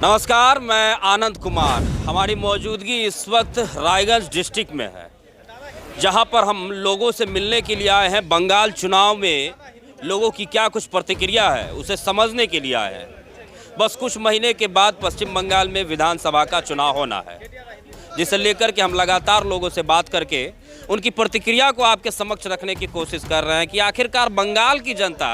नमस्कार, मैं आनंद कुमार। हमारी मौजूदगी इस वक्त रायगंज डिस्ट्रिक्ट में है, जहां पर हम लोगों से मिलने के लिए आए हैं। बंगाल चुनाव में लोगों की क्या कुछ प्रतिक्रिया है उसे समझने के लिए आए हैं। बस कुछ महीने के बाद पश्चिम बंगाल में विधानसभा का चुनाव होना है, जिसे लेकर के हम लगातार लोगों से बात करके उनकी प्रतिक्रिया को आपके समक्ष रखने की कोशिश कर रहे हैं कि आखिरकार बंगाल की जनता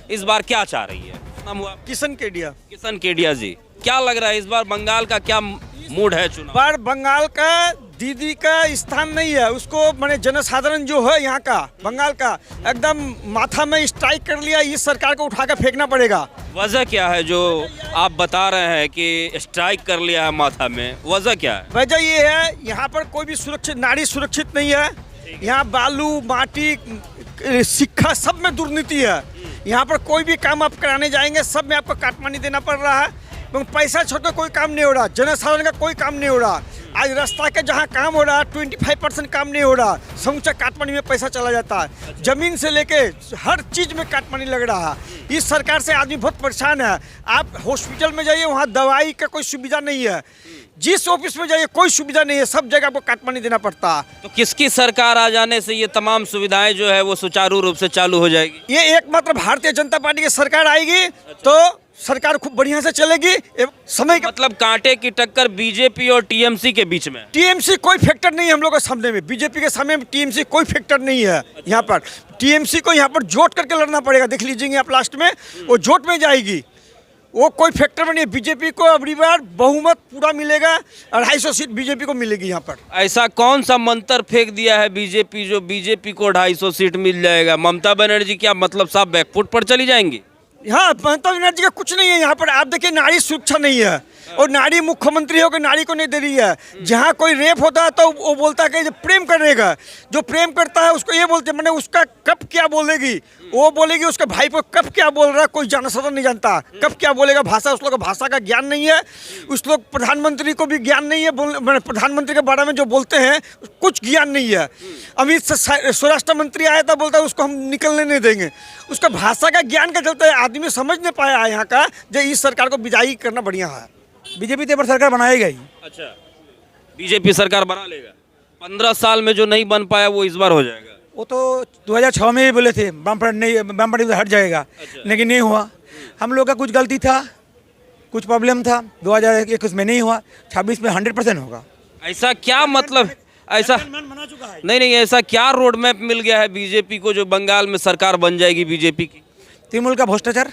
इस बार क्या चाह रही है। नाम हुआ किशन केडिया। किशन केडिया जी, क्या लग रहा है इस बार बंगाल का क्या मूड है चुनाव? पर बंगाल का दीदी का स्थान नहीं है, उसको मैंने जनसाधारण जो है यहाँ का बंगाल का एकदम माथा में स्ट्राइक कर लिया। इस सरकार को उठा कर फेंकना पड़ेगा। वजह क्या है जो आप बता रहे हैं कि स्ट्राइक कर लिया है माथा में? वजह क्या है? वजह ये है, यहाँ पर कोई भी सुरक्षित नारी सुरक्षित नहीं है। यहाँ बालू माटी सिक्का सब में दुर्नीति है। यहाँ पर कोई भी काम आप कराने जाएंगे सब में आपको काटमानी देना पड़ रहा है। पैसा छोड़कर कोई काम नहीं हो रहा, जनसाधारण का कोई काम नहीं हो रहा। आज रास्ता के जहाँ काम हो रहा 25% काम नहीं हो रहा, समूचा काटमानी में पैसा चला जाता है। जमीन से लेके हर चीज़ में काटमानी लग रहा है। इस सरकार से आदमी बहुत परेशान है। आप हॉस्पिटल में जाइए, वहाँ दवाई का कोई सुविधा नहीं है। जिस ऑफिस में जाइए कोई सुविधा नहीं है, सब जगह आपको काटमानी देना पड़ता है। तो किसकी सरकार आ जाने से ये तमाम सुविधाएं जो है वो सुचारू रूप से चालू हो जाएगी? ये एकमात्र भारतीय जनता पार्टी की सरकार आएगी तो सरकार खूब बढ़िया से चलेगी। समय का मतलब कांटे की टक्कर बीजेपी और टीएमसी के बीच में। टीएमसी कोई फैक्टर नहीं है हम लोग के सामने में। बीजेपी के सामने में टीएमसी कोई फैक्टर नहीं है। यहाँ पर टीएमसी को यहाँ पर जोट करके लड़ना पड़ेगा। देख लीजिएंगे आप, लास्ट में वो जोट में जाएगी। वो कोई फैक्टर में नहीं है। बीजेपी को अगली बार बहुमत पूरा मिलेगा, 250 सीट बीजेपी को मिलेगी। यहाँ पर ऐसा कौन सा मंत्र फेंक दिया है बीजेपी जो बीजेपी को 250 सीट मिल जाएगा? ममता बनर्जी क्या मतलब साहब बैकफुट पर चली जाएंगी? हाँ, ममता बनर्जी का कुछ नहीं है यहाँ पर। आप देखिए, नारी सुरक्षा नहीं है और नारी मुख्यमंत्री होकर नारी को नहीं दे रही है। जहाँ कोई रेप होता है तो वो बोलता है कि जो प्रेम करेगा, जो प्रेम करता है उसको ये बोलते हैं, मैंने उसका कब क्या बोलेगी, वो बोलेगी उसके भाई को कब क्या बोल रहा है। कोई जनसाधारण नहीं जानता कब क्या बोलेगा। भाषा, उस लोग का भाषा का ज्ञान नहीं है। उस लोग प्रधानमंत्री को भी ज्ञान नहीं है। प्रधानमंत्री के बारे में जो बोलते हैं कुछ ज्ञान नहीं है। अमित शाह स्वराष्ट्र मंत्री आया था, बोलता है उसको हम निकलने नहीं देंगे। उसका भाषा का ज्ञान का चलता है आदमी समझ नहीं पाया है यहाँ का। जो इस सरकार को विदाई करना बढ़िया है। बीजेपी तो पर सरकार बनाएगा ही। अच्छा, बीजेपी सरकार बना लेगा। 15 साल में जो नहीं बन पाया वो इस बार हो जाएगा। वो तो 2006 में ही बोले थे वामफ्रंट नहीं, वामफ्रंट तो हट जाएगा। अच्छा। लेकिन नहीं हुआ। हम लोग का कुछ गलती था, कुछ प्रॉब्लम था। 2021 में नहीं हुआ, 26 में 100% होगा। ऐसा क्या मतलब? ऐसा बना चुका है। नहीं, ऐसा क्या रोड मैप मिल गया है बीजेपी को जो बंगाल में सरकार बन जाएगी बीजेपी की? तृणमूल का भ्रष्टाचार,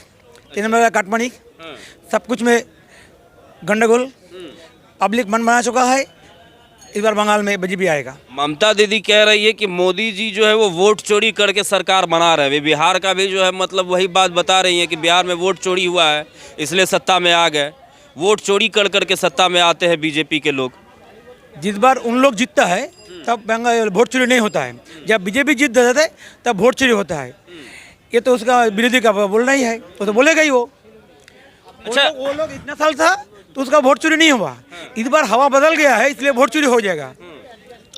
तृणमूल का काटमानी, सब कुछ में गंडगोल, पब्लिक मन बना चुका है। इस बार बंगाल में बीजेपी आएगा। ममता दीदी कह रही है कि मोदी जी जो है वो वोट चोरी करके सरकार बना रहे हैं। बिहार का भी जो है मतलब वही बात बता रही है कि बिहार में वोट चोरी हुआ है इसलिए सत्ता में आ गए। वोट चोरी कर करके सत्ता में आते हैं बीजेपी के लोग। जिस बार उन लोग जीतता है तब बंगाल वोट चोरी नहीं होता है। जब बीजेपी जीत जाता है तब वोट चोरी होता है। ये तो उसका विरोधी का बोलना ही है, तो बोलेगा ही वो। अच्छा, वो लोग इतना साल था तो उसका वोट चोरी नहीं हुआ। इस बार हवा बदल गया है इसलिए वोट चोरी हो जाएगा।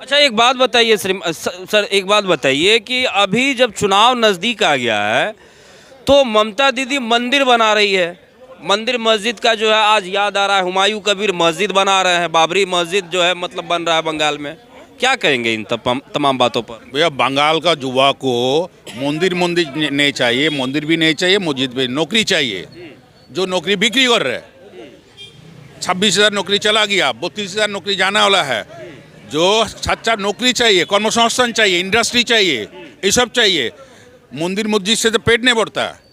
अच्छा, एक बात बताइए सर, एक बात बताइए कि अभी जब चुनाव नज़दीक आ गया है तो ममता दीदी मंदिर बना रही है। मंदिर मस्जिद का जो है आज याद आ रहा है, हुमायूं कबीर मस्जिद बना रहे हैं, बाबरी मस्जिद जो है मतलब बन रहा है बंगाल में। क्या कहेंगे इन तमाम बातों पर? भैया, बंगाल का युवा को मंदिर नहीं चाहिए, मंदिर भी नहीं चाहिए, मस्जिद भी, नौकरी चाहिए। जो नौकरी बिक्री कर रहे हैं, 26,000 नौकरी चला गया, 32,000 नौकरी जाने वाला है। जो सच्चा नौकरी चाहिए, कर्मसंस्थान चाहिए, इंडस्ट्री चाहिए, ये सब चाहिए। मंदिर मस्जिद से तो पेट नहीं बढ़ता है।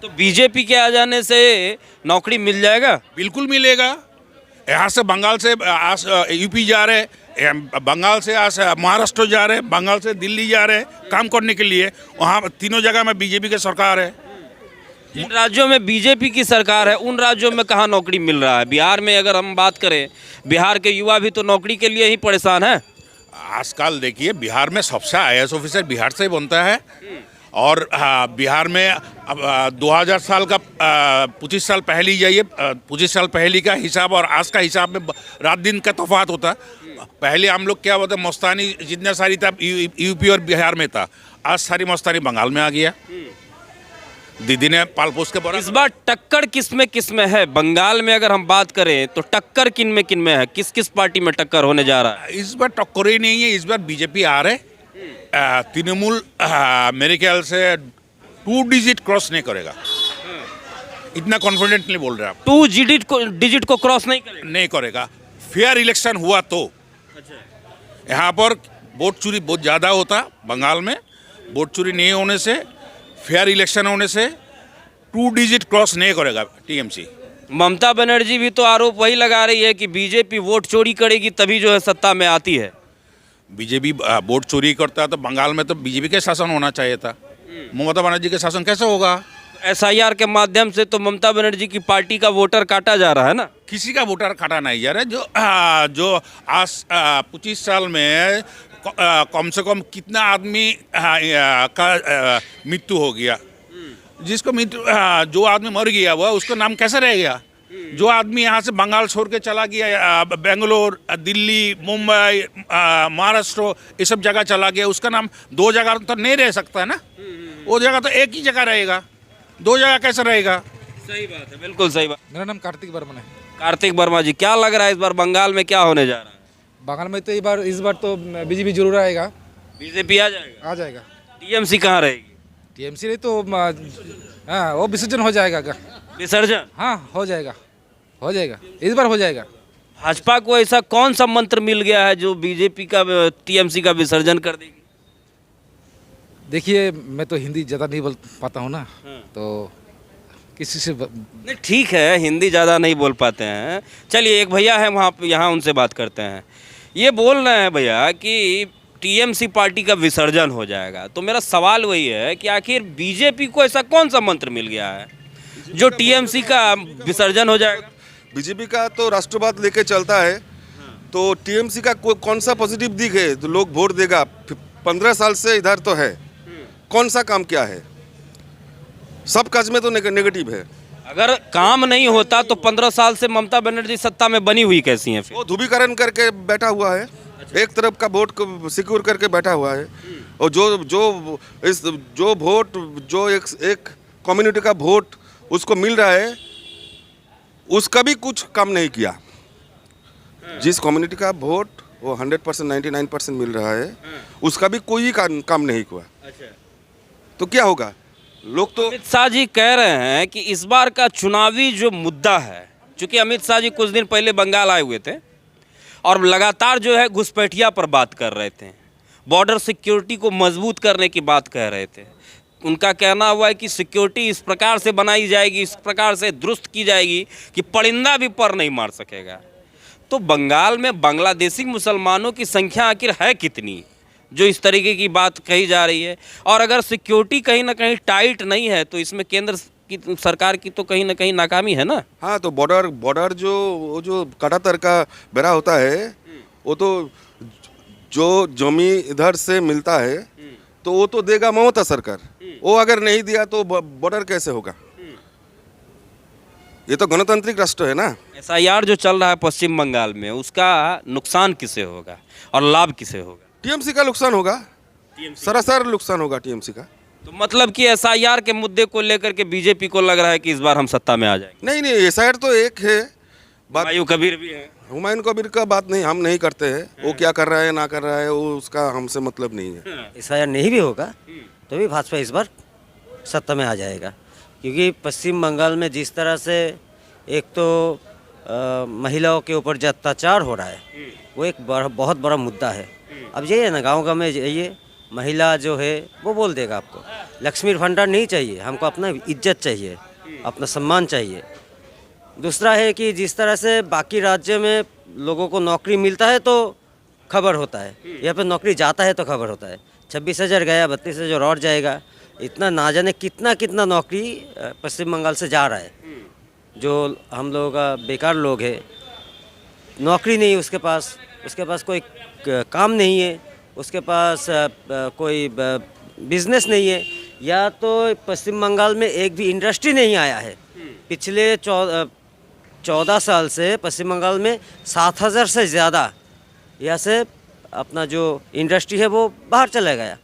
तो बीजेपी के आ जाने से नौकरी मिल जाएगा? बिल्कुल मिलेगा। यहाँ से बंगाल से यूपी जा रहे, बंगाल से महाराष्ट्र जा रहे, बंगाल से दिल्ली जा रहे काम करने के लिए। वहाँ तीनों जगह में बीजेपी की सरकार है। जिन राज्यों में बीजेपी की सरकार है उन राज्यों में कहाँ नौकरी मिल रहा है? बिहार में अगर हम बात करें, बिहार के युवा भी तो नौकरी के लिए ही परेशान है। आजकल देखिए, बिहार में सबसे IAS ऑफिसर बिहार से ही बनता है। और बिहार में 2000 साल का 25 साल पहले जाइए, 25 साल पहले का हिसाब और आज का हिसाब में रात दिन का तफात होता है। पहले हम लोग क्या बोलते, मस्तानी जितना सारी था यूपी और बिहार में था, आज सारी मस्तानी बंगाल में आ गया। दीदी ने पाल पोस के बड़ा इस बार टक्कर किस में है? बंगाल में अगर हम बात करें तो टक्कर किन में है? किस किस पार्टी में टक्कर होने जा रहा है? इस बार टक्कर ही नहीं है, इस बार बीजेपी आ रहे। तृणमूल मेरे ख्याल से 2 डिजिट क्रॉस नहीं करेगा, इतना कॉन्फिडेंटली बोल रहे हैं आप। 2 डिजिट को क्रॉस नहीं करेगा? नहीं करेगा। फेयर इलेक्शन हुआ तो यहाँ पर वोट चोरी बहुत ज़्यादा होता बंगाल में। वोट चोरी नहीं होने से, फेयर इलेक्शन होने से 2 डिजिट क्रॉस नहीं करेगा टीएमसी। ममता बनर्जी भी तो आरोप वही लगा रही है कि बीजेपी वोट चोरी करेगी तभी जो है सत्ता में आती है। बीजेपी वोट चोरी करता है तो बंगाल में तो बीजेपी का शासन होना चाहिए था। ममता बनर्जी का शासन कैसे होगा? एसआईआर के माध्यम से तो ममता बनर्जी की पार्टी का वोटर काटा जा रहा है ना। किसी का वोटर काटा नहीं जा रहा है। जो आज 25 साल में कम से कम कितना आदमी का मृत्यु हो गया, जिसको मृत्यु जो आदमी मर गया हुआ उसका नाम कैसे रह गया? जो आदमी यहाँ से बंगाल छोड़ के चला गया, बेंगलोर, दिल्ली, मुंबई, महाराष्ट्र, ये सब जगह चला गया, उसका नाम 2 जगह तो नहीं रह सकता है ना। वो जगह तो एक ही जगह रहेगा, 2 जगह कैसे रहेगा? सही बात है, बिल्कुल सही बात। मेरा नाम कार्तिक बर्मन है। कार्तिक वर्मा जी, क्या लग रहा है इस बार बंगाल में क्या होने जा रहा है? बंगाल में तो इस बार तो बीजेपी जरूर आएगा। बीजेपी आ जाएगा? आ जाएगा। टीएमसी कहाँ रहेगी? टीएमसी नहीं तो हाँ वो विसर्जन हो जाएगा। विसर्जन? हाँ हो जाएगा, हो जाएगा, इस बार हो जाएगा। भाजपा को ऐसा कौन सा मंत्र मिल गया है जो बीजेपी का टीएमसी का विसर्जन कर देगी? देखिए मैं तो हिंदी ज़्यादा नहीं बोल पाता हूँ ना, तो किसी से नहीं ठीक है, हिंदी ज़्यादा नहीं बोल पाते हैं। चलिए एक भैया है वहाँ पे, यहाँ उनसे बात करते हैं। ये बोल रहे हैं भैया कि टीएमसी पार्टी का विसर्जन हो जाएगा, तो मेरा सवाल वही है कि आखिर बीजेपी को ऐसा कौन सा मंत्र मिल गया है जो टीएमसी का विसर्जन हो जाएगा? बीजेपी का तो राष्ट्रवाद लेके चलता है, तो टीएमसी का कौन सा पॉजिटिव दिख है तो लोग वोट देगा? 15 साल से इधर तो है, कौन सा काम क्या है? सब काज में तो नेगेटिव है। अगर काम नहीं होता तो 15 साल से ममता बनर्जी सत्ता में बनी हुई कैसी हैं फिर? वो ध्रुवीकरण करके बैठा हुआ है, एक तरफ का वोट को सिक्योर करके बैठा हुआ है, और जो वोट जो एक कम्युनिटी का वोट उसको मिल रहा है, उसका भी कुछ काम नहीं किया। जिस कम्युनिटी का वोट वो 100% 99% मिल रहा है, उसका भी कोई काम नहीं हुआ। तो क्या होगा? लोग तो अमित शाह जी कह रहे हैं कि इस बार का चुनावी जो मुद्दा है, चूंकि अमित शाह जी कुछ दिन पहले बंगाल आए हुए थे और लगातार जो है घुसपैठिया पर बात कर रहे थे, बॉर्डर सिक्योरिटी को मजबूत करने की बात कह रहे थे। उनका कहना हुआ है कि सिक्योरिटी इस प्रकार से बनाई जाएगी, इस प्रकार से दुरुस्त की जाएगी कि परिंदा भी पर नहीं मार सकेगा। तो बंगाल में बांग्लादेशी मुसलमानों की संख्या आखिर है कितनी जो इस तरीके की बात कही जा रही है? और अगर सिक्योरिटी कहीं ना कहीं टाइट नहीं है तो इसमें केंद्र की सरकार की तो कहीं ना कहीं नाकामी है ना। हाँ, तो बॉर्डर जो काटातर का बेड़ा होता है, वो तो जो जमी इधर से मिलता है तो वो तो देगा ममता सरकार। वो अगर नहीं दिया तो बॉर्डर कैसे होगा? ये तो गणतांत्रिक राष्ट्र है ना। एसआईआर जो चल रहा है पश्चिम बंगाल में, उसका नुकसान किसे होगा और लाभ किसे होगा? टीएमसी का नुकसान होगा, सरासर नुकसान होगा टीएमसी का। तो मतलब कि एसआईआर के मुद्दे को लेकर के बीजेपी को लग रहा है कि इस बार हम सत्ता में आ जाएंगे। नहीं, एसआईआर तो एक है बात। हुमायूं कबीर भी है। हुमायूं कबीर का बात नहीं, हम नहीं करते हैं। वो क्या कर रहा है ना कर रहा है, वो उसका हमसे मतलब नहीं है। एसआईआर नहीं भी होगा तो भी भाजपा इस बार सत्ता में आ जाएगा, क्योंकि पश्चिम बंगाल में जिस तरह से एक तो महिलाओं के ऊपर जो अत्याचार हो रहा है वो एक बहुत बड़ा मुद्दा है। अब जाइए ना गाँव में जाइए, महिला जो है वो बोल देगा आपको लक्ष्मी भंडार नहीं चाहिए, हमको अपना इज्जत चाहिए, अपना सम्मान चाहिए। दूसरा है कि जिस तरह से बाकी राज्य में लोगों को नौकरी मिलता है तो खबर होता है, यहाँ पे नौकरी जाता है तो खबर होता है। 26,000 गया, 32,000 और जाएगा, इतना ना जाने कितना नौकरी पश्चिम बंगाल से जा रहा है। जो हम लोगों का बेकार लोग है, नौकरी नहीं उसके पास कोई काम नहीं है, उसके पास कोई बिजनेस नहीं है, या तो पश्चिम बंगाल में एक भी इंडस्ट्री नहीं आया है। पिछले 14 साल से पश्चिम बंगाल में 7,000 से ज़्यादा यहाँ से अपना जो इंडस्ट्री है वो बाहर चला गया।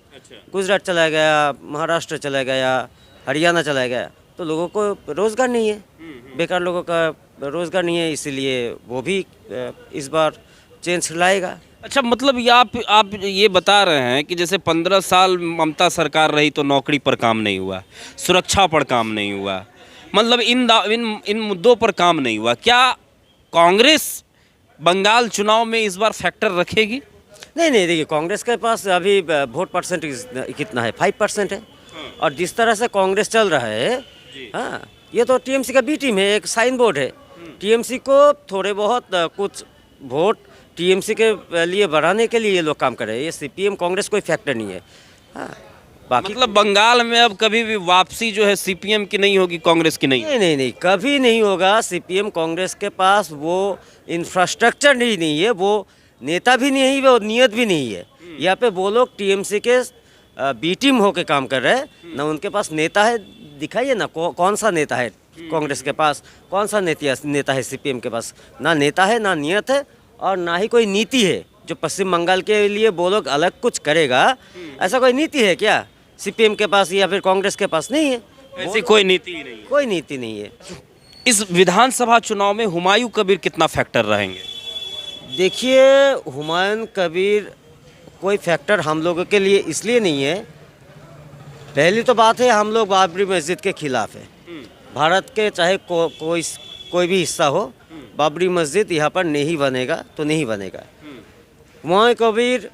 गुजरात चला गया, महाराष्ट्र चला गया, हरियाणा चला गया तो लोगों को रोज़गार नहीं है, बेकार लोगों का रोज़गार नहीं है, इसीलिए वो भी इस बार चेंज लाएगा। अच्छा, मतलब ये आप ये बता रहे हैं कि जैसे 15 साल ममता सरकार रही तो नौकरी पर काम नहीं हुआ, सुरक्षा पर काम नहीं हुआ, मतलब इन मुद्दों पर काम नहीं हुआ। क्या कांग्रेस बंगाल चुनाव में इस बार फैक्टर रखेगी? नहीं नहीं, देखिए कांग्रेस के पास अभी वोट परसेंट कितना है, 5% है। और जिस तरह से कांग्रेस चल रहा है, हाँ, ये तो टीएमसी का बी टीम है, एक साइन बोर्ड है। टीएमसी को थोड़े बहुत कुछ वोट टीएमसी के लिए बढ़ाने के लिए ये लोग काम कर रहे हैं। ये सीपीएम कांग्रेस कोई फैक्टर नहीं है। हाँ, बाकी मतलब बंगाल में अब कभी भी वापसी जो है सीपीएम की नहीं होगी, कांग्रेस की नहीं? नहीं नहीं नहीं, कभी नहीं होगा। सीपीएम कांग्रेस के पास वो इंफ्रास्ट्रक्चर नहीं है, वो नेता भी नहीं है, वो नियत भी नहीं है। यहाँ पे वो लोग टीएमसी के बी टीम होके काम कर रहे हैं ना, उनके पास नेता है। दिखाइए ना कौन सा नेता है कांग्रेस के पास, कौन सा नेता है सीपीएम के पास? ना नेता है, ना नियत है, और ना ही कोई नीति है जो पश्चिम बंगाल के लिए वो लोग अलग कुछ करेगा। ऐसा कोई नीति है क्या सीपीएम के पास या फिर कांग्रेस के पास? नहीं है, ऐसी कोई नीति ही नहीं है। कोई नीति नहीं है। इस विधानसभा चुनाव में हुमायूं कबीर कितना फैक्टर रहेंगे? देखिए, हुमायूं कबीर कोई फैक्टर हम लोगों के लिए इसलिए नहीं है। पहली तो बात है, हम लोग बाबरी मस्जिद के खिलाफ है। भारत के चाहे कोई भी हिस्सा हो, बाबरी मस्जिद यहाँ पर नहीं बनेगा तो नहीं बनेगा। हुमायूं कबीर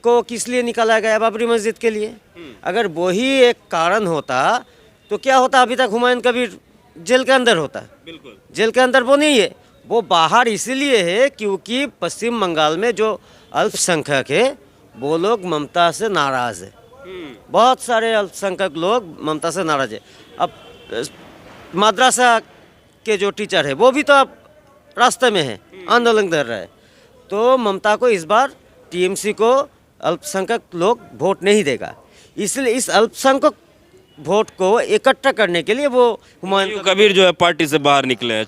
को किस लिए निकाला गया? बाबरी मस्जिद के लिए। अगर वही एक कारण होता तो क्या होता? अभी तक हुमायूं कबीर जेल के अंदर होता। बिल्कुल। जेल के अंदर वो नहीं है, वो बाहर इसीलिए है क्योंकि पश्चिम बंगाल में जो अल्पसंख्यक है वो लोग ममता से नाराज़ है। बहुत सारे अल्पसंख्यक लोग ममता से नाराज़ है। अब मद्रासा के जो टीचर है वो भी तो अब रास्ते में है, आंदोलन कर रहा है। तो ममता को इस बार टीएमसी को अल्पसंख्यक लोग वोट नहीं देगा, इसलिए इस अल्पसंख्यक वोट को इकट्ठा करने के लिए वो हुमायूं कबीर जो है पार्टी से बाहर निकले हैं।